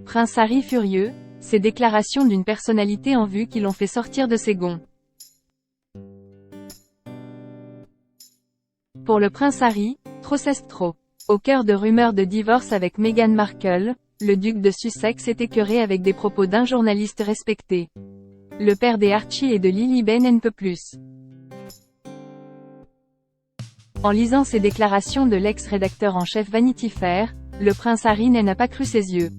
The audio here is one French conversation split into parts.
Prince Harry furieux, ces déclarations d'une personnalité en vue qui l'ont fait sortir de ses gonds. Pour le prince Harry, trop c'est trop. Au cœur de rumeurs de divorce avec Meghan Markle, le duc de Sussex est écœuré avec des propos d'un journaliste respecté. Le père des Archie et de Lily Benn ne peut plus. En lisant ces déclarations de l'ex-rédacteur en chef Vanity Fair, le prince Harry n'a pas cru ses yeux.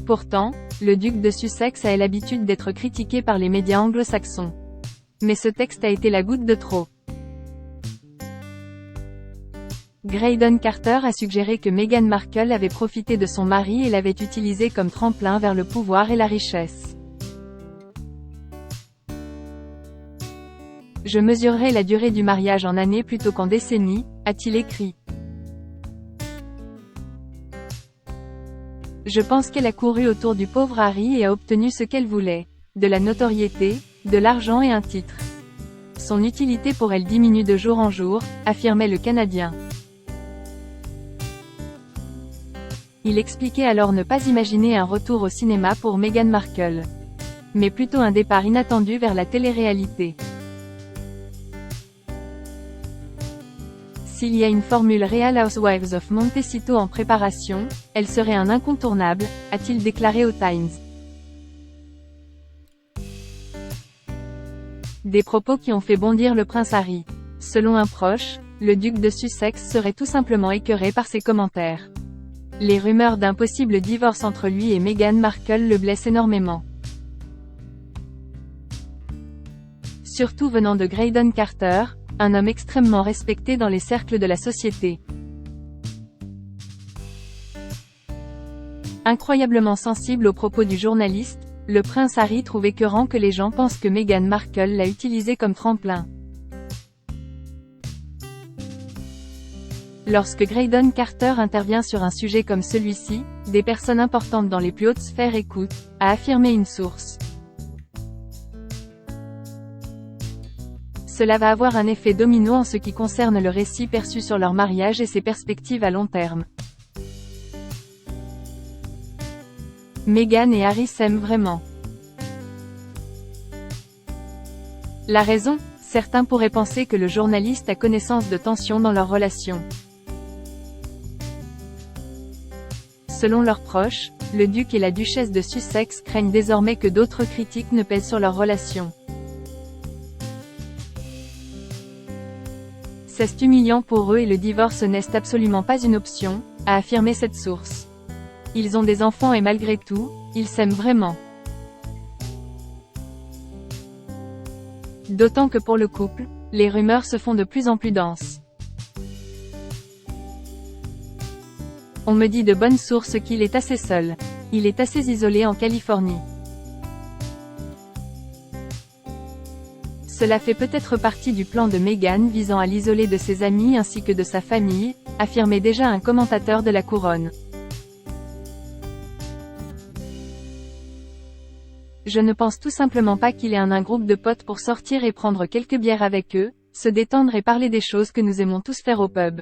Pourtant, le duc de Sussex a l'habitude d'être critiqué par les médias anglo-saxons. Mais ce texte a été la goutte de trop. Graydon Carter a suggéré que Meghan Markle avait profité de son mari et l'avait utilisé comme tremplin vers le pouvoir et la richesse. Je mesurerai la durée du mariage en années plutôt qu'en décennies, a-t-il écrit. Je pense qu'elle a couru autour du pauvre Harry et a obtenu ce qu'elle voulait. De la notoriété, de l'argent et un titre. Son utilité pour elle diminue de jour en jour, affirmait le Canadien. Il expliquait alors ne pas imaginer un retour au cinéma pour Meghan Markle. Mais plutôt un départ inattendu vers la télé-réalité. S'il y a une formule Real Housewives of Montecito en préparation, elle serait un incontournable, a-t-il déclaré au Times. Des propos qui ont fait bondir le prince Harry. Selon un proche, le duc de Sussex serait tout simplement écœuré par ses commentaires. Les rumeurs d'un possible divorce entre lui et Meghan Markle le blessent énormément. Surtout venant de Graydon Carter, un homme extrêmement respecté dans les cercles de la société. Incroyablement sensible aux propos du journaliste, le prince Harry trouve écœurant que les gens pensent que Meghan Markle l'a utilisé comme tremplin. Lorsque Graydon Carter intervient sur un sujet comme celui-ci, des personnes importantes dans les plus hautes sphères écoutent, a affirmé une source. Cela va avoir un effet domino en ce qui concerne le récit perçu sur leur mariage et ses perspectives à long terme. Meghan et Harry s'aiment vraiment. La raison? Certains pourraient penser que le journaliste a connaissance de tensions dans leur relation. Selon leurs proches, le duc et la duchesse de Sussex craignent désormais que d'autres critiques ne pèsent sur leur relation. C'est humiliant pour eux et le divorce n'est absolument pas une option, a affirmé cette source. Ils ont des enfants et malgré tout, ils s'aiment vraiment. D'autant que pour le couple, les rumeurs se font de plus en plus denses. On me dit de bonnes sources qu'il est assez seul. Il est assez isolé en Californie. Cela fait peut-être partie du plan de Meghan visant à l'isoler de ses amis ainsi que de sa famille, affirmait déjà un commentateur de la couronne. Je ne pense tout simplement pas qu'il ait un groupe de potes pour sortir et prendre quelques bières avec eux, se détendre et parler des choses que nous aimons tous faire au pub.